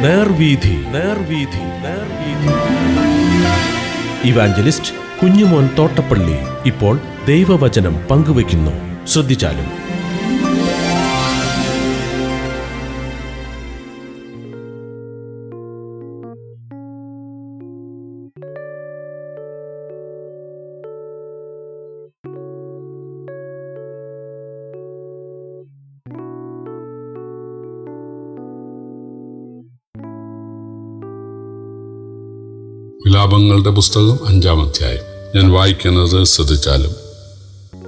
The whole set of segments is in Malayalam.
നേർവീഥി. ഇവാഞ്ചലിസ്റ്റ് കുഞ്ഞുമോൻ തോട്ടപ്പള്ളി ഇപ്പോൾ ദൈവവചനം പങ്കുവയ്ക്കുന്നു. ശ്രദ്ധിച്ചാലും. വിലാപങ്ങളുടെ പുസ്തകം 5-ാം അധ്യായം. ഞാൻ വായിക്കുന്നത് ശ്രദ്ധിച്ചാലും.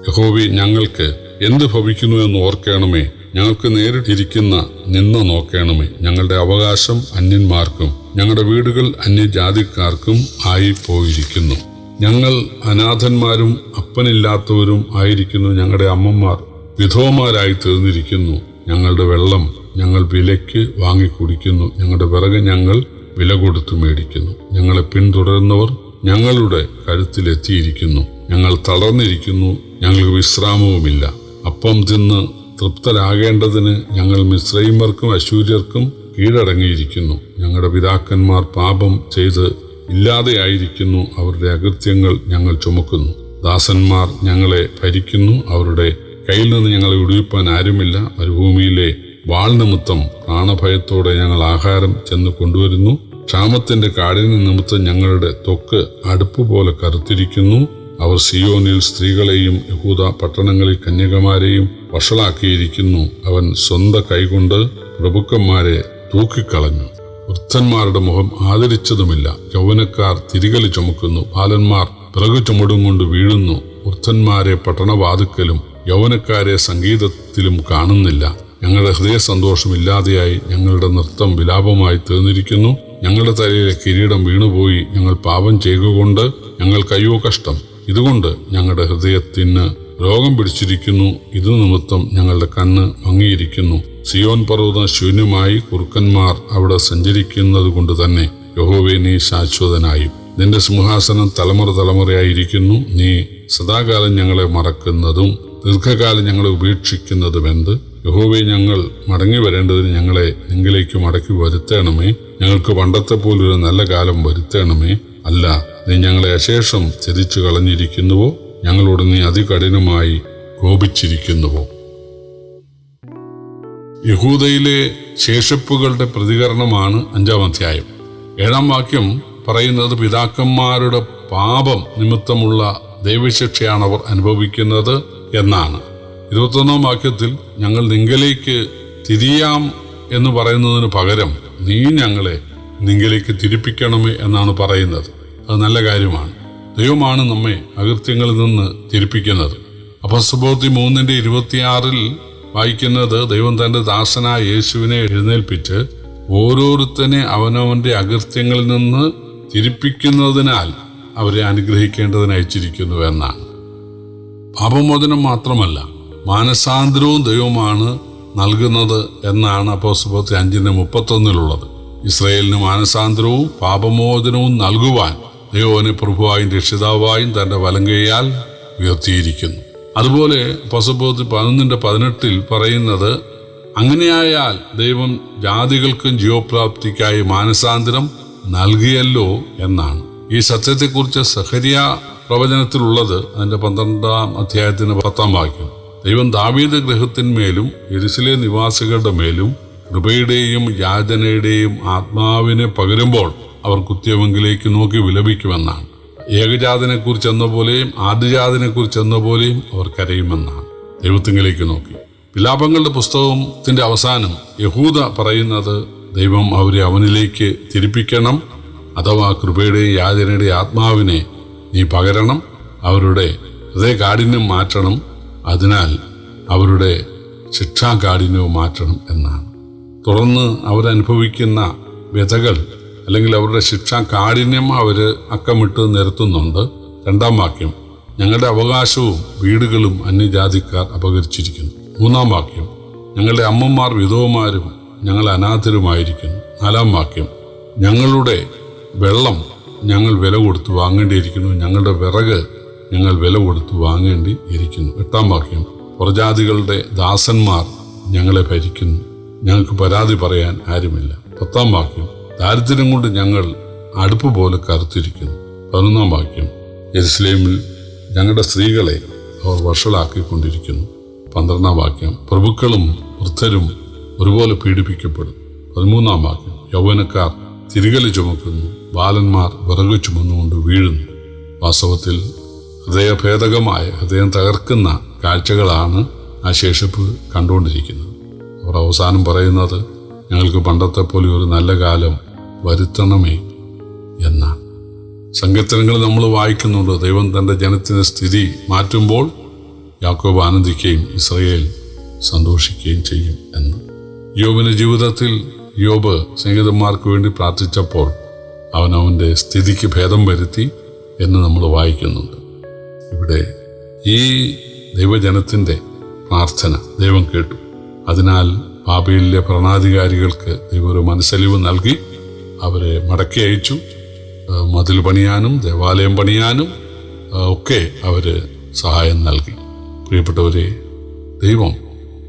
യഹോവേ, ഞങ്ങൾക്ക് എന്ത് ഭവിക്കുന്നു എന്ന് ഓർക്കണമേ. ഞങ്ങൾക്ക് നേരിട്ടിരിക്കുന്ന നിന്ന നോക്കണമേ. ഞങ്ങളുടെ അവകാശം അന്യന്മാർക്കും ഞങ്ങളുടെ വീടുകൾ അന്യജാതിക്കാർക്കും ആയി പോയിരിക്കുന്നു. ഞങ്ങൾ അനാഥന്മാരും അപ്പനില്ലാത്തവരും ആയിരിക്കുന്നു. ഞങ്ങളുടെ അമ്മമാർ വിധവമാരായി തീർന്നിരിക്കുന്നു. ഞങ്ങളുടെ വെള്ളം ഞങ്ങൾ വിലയ്ക്ക് വാങ്ങിക്കുടിക്കുന്നു. ഞങ്ങളുടെ വിറക് ഞങ്ങൾ വില കൊടുത്തു മേടിക്കുന്നു. ഞങ്ങളെ പിന്തുടരുന്നവർ ഞങ്ങളുടെ കഴുത്തിലെത്തിയിരിക്കുന്നു. ഞങ്ങൾ തളർന്നിരിക്കുന്നു. ഞങ്ങൾക്ക് വിശ്രാമവുമില്ല. അപ്പം തിന്ന് തൃപ്തരാകേണ്ടതിന് ഞങ്ങൾ മിസ്രയീമ്യർക്കും അശൂര്യർക്കും കീഴടങ്ങിയിരിക്കുന്നു. ഞങ്ങളുടെ പിതാക്കന്മാർ പാപം ചെയ്ത് ഇല്ലാതെയായിരിക്കുന്നു. അവരുടെ അകൃത്യങ്ങൾ ഞങ്ങൾ ചുമക്കുന്നു. ദാസന്മാർ ഞങ്ങളെ ഭരിക്കുന്നു. അവരുടെ കയ്യിൽ നിന്ന് ഞങ്ങളെ വിടുവിപ്പാൻ ആരുമില്ല. മരുഭൂമിയിലെ വാൾ നിമിത്തം പ്രാണഭയത്തോടെ ഞങ്ങൾ ആഹാരം ചെന്ന് കൊണ്ടുവരുന്നു. ക്ഷാമത്തിന്റെ കാഠിന്യ നിമിത്തം ഞങ്ങളുടെ ത്വക്ക് അടുപ്പ് പോലെ കറുത്തിരിക്കുന്നു. അവർ സിയോനിൽ സ്ത്രീകളെയും യഹൂദ പട്ടണങ്ങളിൽ കന്യകമാരെയും വഷളാക്കിയിരിക്കുന്നു. അവൻ സ്വന്തം കൈകൊണ്ട് പ്രഭുക്കന്മാരെ തൂക്കിക്കളഞ്ഞു. വൃദ്ധന്മാരുടെ മുഖം ആദരിച്ചതുമില്ല. യൗവനക്കാർ തിരികലി ചുമക്കുന്നു. ബാലന്മാർ പിറകു ചുമടും കൊണ്ട് വീഴുന്നു. വൃദ്ധന്മാരെ പട്ടണവാതുക്കലും യൗവനക്കാരെ സംഗീതത്തിലും കാണുന്നില്ല. ഞങ്ങളുടെ ഹൃദയ സന്തോഷമില്ലാതെയായി ഞങ്ങളുടെ നൃത്തം വിലാപമായി തീർന്നിരിക്കുന്നു. ഞങ്ങളുടെ തലയിലെ കിരീടം വീണുപോയി. ഞങ്ങൾ പാപം ചെയ്യുകൊണ്ട് ഞങ്ങൾക്ക് അയ്യോ കഷ്ടം. ഇതുകൊണ്ട് ഞങ്ങളുടെ ഹൃദയത്തിന് രോഗം പിടിച്ചിരിക്കുന്നു. ഇത് നിമിത്തം ഞങ്ങളുടെ കണ്ണ് മങ്ങിയിരിക്കുന്നു. സിയോൻ പർവ്വതം ശൂന്യമായി കുറുക്കന്മാർ അവിടെ സഞ്ചരിക്കുന്നത് കൊണ്ട് തന്നെ. യഹോവേ, നീ ശാശ്വതനായും നിന്റെ സിംഹാസനം തലമുറ തലമുറയായിരിക്കുന്നു. നീ സദാകാലം ഞങ്ങളെ മറക്കുന്നതും ദീർഘകാലം ഞങ്ങളെ ഉപേക്ഷിക്കുന്നതുമെന്ത്? യഹോവേ, ഞങ്ങൾ മടങ്ങി വരേണ്ടതിന് ഞങ്ങളെ നിങ്കിലേക്ക് മടക്കി വരുത്തണമേ. ഞങ്ങൾക്ക് പണ്ടത്തെ പോലൊരു നല്ല കാലം വരുത്തണമേ. അല്ല, നീ ഞങ്ങളെ അശേഷം തിരിച്ചു കളഞ്ഞിരിക്കുന്നുവോ? ഞങ്ങളോട് നീ അതികഠിനമായി കോപിച്ചിരിക്കുന്നുവോ? യഹൂദയിലെ ശേഷിപ്പുകളുടെ പ്രതികരണമാണ് 5-ാം അധ്യായം. 7-ാം വാക്യം പറയുന്നത് പിതാക്കന്മാരുടെ പാപം നിമിത്തമുള്ള ദൈവശിക്ഷയാണ് അവർ അനുഭവിക്കുന്നത് എന്നാണ്. 21-ാം വാക്യത്തിൽ ഞങ്ങൾ നിങ്കലേക്ക് തിരിയാം എന്ന് പറയുന്നതിന് പകരം നീ ഞങ്ങളെ നിങ്കലേക്ക് തിരിപ്പിക്കണമേ എന്നാണ് പറയുന്നത്. അത് നല്ല കാര്യമാണ്. ദൈവമാണ് നമ്മെ അകൃത്യങ്ങളിൽ നിന്ന് തിരിപ്പിക്കുന്നത്. അപ്പോസ്തലപ്രവൃത്തി 3:26 വായിക്കുന്നത്, ദൈവം തന്റെ ദാസനായ യേശുവിനെ എഴുന്നേൽപ്പിച്ച് ഓരോരുത്തനെ അവനവന്റെ അകൃത്യങ്ങളിൽ നിന്ന് തിരിപ്പിക്കുന്നതിനാൽ അവരെ അനുഗ്രഹിക്കേണ്ടതിന് അയച്ചിരിക്കുന്നു എന്നാണ്. പാപമോചനം മാത്രമല്ല, മാനസാന്തരവും ദൈവമാണ് നൽകുന്നത് എന്നാണ് അപ്പോസ്തലപ്രവൃത്തി 5:31 ഇസ്രായേലിന് മാനസാന്തരവും പാപമോചനവും നൽകുവാൻ ദൈവനെ പ്രഭുവായും രക്ഷിതാവായും തന്റെ വലങ്കയാൽ ഉയർത്തിയിരിക്കുന്നു. അതുപോലെ അപ്പോസ്തലപ്രവൃത്തി 11:18 പറയുന്നത്, അങ്ങനെയായാൽ ദൈവം ജാതികൾക്കും ജീവപ്രാപ്തിക്കായി മാനസാന്തരം നൽകിയല്ലോ എന്നാണ്. ഈ സത്യത്തെക്കുറിച്ച് സഖരിയ പ്രവചനത്തിലുള്ളത് അതിന്റെ 12-ാം അധ്യായത്തിന് 10-ാം വാക്യം. ദൈവം ദാവീദ് ഗൃഹത്തിന്മേലും യെരൂശലേം നിവാസികളുടെ മേലും കൃപയുടെയും യാചനയുടെയും ആത്മാവിനെ പകരുമ്പോൾ അവർ കുത്തിയവങ്കിലേക്ക് നോക്കി വിലപിക്കുമെന്നാണ്. ഏകജാതനെക്കുറിച്ച് എന്ന പോലെയും ആദ്യജാതനെക്കുറിച്ച് എന്ന പോലെയും അവർ കരയുമെന്നാണ്. ദൈവത്തിങ്കിലേക്ക് നോക്കി. വിലാപങ്ങളുടെ പുസ്തകത്തിന്റെ അവസാനം യഹൂദ പറയുന്നത്, ദൈവം അവരെ അവനിലേക്ക് തിരിപ്പിക്കണം, അഥവാ കൃപയുടെയും യാചനയുടെയും ആത്മാവിനെ നീ പകരണം, അവരുടെ ഹൃദയകാഠിന്യം മാറ്റണം, അതിനാൽ അവരുടെ ശിക്ഷാകാഠിന്യവും മാറ്റണം എന്നാണ്. തുടർന്ന് അവരനുഭവിക്കുന്ന വ്യഥകൾ അല്ലെങ്കിൽ അവരുടെ ശിക്ഷാകാഠിന്യം അവർ അക്കമിട്ട് നിരത്തുന്നുണ്ട്. 2-ാം വാക്യം, ഞങ്ങളുടെ അവകാശവും വീടുകളും അന്യജാതിക്കാർ അപഹരിച്ചിരിക്കുന്നു. 3-ാം വാക്യം, ഞങ്ങളുടെ അമ്മമാർ വിധവമാരും ഞങ്ങൾ അനാഥരുമായിരിക്കുന്നു. 4-ാം വാക്യം, ഞങ്ങളുടെ വെള്ളം ഞങ്ങൾ വില കൊടുത്ത് വാങ്ങേണ്ടിയിരിക്കുന്നു, ഞങ്ങളുടെ വിറക് ഞങ്ങൾ വില കൊടുത്ത് വാങ്ങേണ്ടി ഇരിക്കുന്നു. 8-ാം വാക്യം, പുറജാതികളുടെ ദാസന്മാർ ഞങ്ങളെ ഭരിക്കുന്നു, ഞങ്ങൾക്ക് പരാതി പറയാൻ ആരുമില്ല. 10-ാം വാക്യം, ദാരിദ്ര്യം കൊണ്ട് ഞങ്ങൾ അടുപ്പ് പോലെ കറുത്തിരിക്കുന്നു. 11-ാം വാക്യം, യെരുശലേമിൽ ഞങ്ങളുടെ സ്ത്രീകളെ അവർ വഷളാക്കിക്കൊണ്ടിരിക്കുന്നു. 12-ാം വാക്യം, പ്രഭുക്കളും വൃദ്ധരും ഒരുപോലെ പീഡിപ്പിക്കപ്പെടും. 13-ാം വാക്യം, യൗവനക്കാർ തിരികല് ചുമക്കുന്നു, ബാലന്മാർ വിറക് ചുമന്നുകൊണ്ട് വീഴുന്നു. വാസ്തവത്തിൽ ഹൃദയഭേദകമായ, ഹൃദയം തകർക്കുന്ന കാഴ്ചകളാണ് ആ ശേഷിപ്പ് കണ്ടുകൊണ്ടിരിക്കുന്നത്. അവർ അവസാനം പറയുന്നത്, ഞങ്ങൾക്ക് പണ്ടത്തെ പോലെ ഒരു നല്ല കാലം വരുത്തണമേ എന്നാണ്. സങ്കീർത്തനങ്ങൾ നമ്മൾ വായിക്കുന്നുണ്ട്, ദൈവം തൻ്റെ ജനത്തിൻ്റെ സ്ഥിതി മാറ്റുമ്പോൾ യാക്കോബ് ആനന്ദിക്കുകയും ഇസ്രായേൽ സന്തോഷിക്കുകയും ചെയ്യും എന്ന്. യോബിൻ്റെ ജീവിതത്തിൽ യോബ് സ്നേഹിതന്മാർക്ക് വേണ്ടി പ്രാർത്ഥിച്ചപ്പോൾ അവൻ്റെ സ്ഥിതിക്ക് ഭേദം വരുത്തി എന്ന് നമ്മൾ വായിക്കുന്നുണ്ട്. ഇവിടെ ഈ ദൈവജനത്തിൻ്റെ പ്രാർത്ഥന ദൈവം കേട്ടു. അതിനാൽ ബാബേലിലെ ഭരണാധികാരികൾക്ക് ദൈവം ഒരു മനസ്സലിവ് നൽകി അവരെ മടക്കി അയച്ചു. മതിൽ പണിയാനും ദേവാലയം പണിയാനും ഒക്കെ അവർ സഹായം നൽകി. പ്രിയപ്പെട്ടവരെ, ദൈവം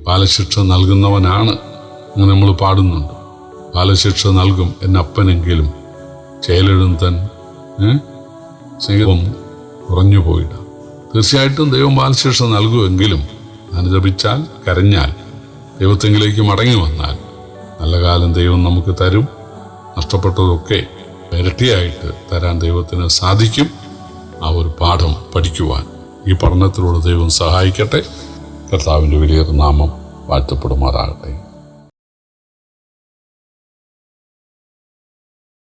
ബാലശിക്ഷ നൽകുന്നവനാണ് എന്ന് നമ്മൾ പാടുന്നുണ്ട്. ബാലശിക്ഷ നൽകും എന്നപ്പനെങ്കിലും ചേലെഴുന്തൻ സ്നേഹം കുറഞ്ഞു പോയിട. തീർച്ചയായിട്ടും ദൈവം ബാലശിക്ഷ നൽകുമെങ്കിലും അനുദപിച്ചാൽ, കരഞ്ഞാൽ, ദൈവത്തെങ്കിലേക്ക് മടങ്ങി വന്നാൽ നല്ല കാലം ദൈവം നമുക്ക് തരും. നഷ്ടപ്പെട്ടതൊക്കെ ഇരട്ടിയായിട്ട് തരാൻ ദൈവത്തിന് സാധിക്കും. ആ ഒരു പാഠം പഠിക്കുവാൻ ഈ പഠനത്തിലൂടെ ദൈവം സഹായിക്കട്ടെ. കർത്താവിൻ്റെ വലിയ നാമം വാഴ്ത്തപ്പെടുമാറാകട്ടെ.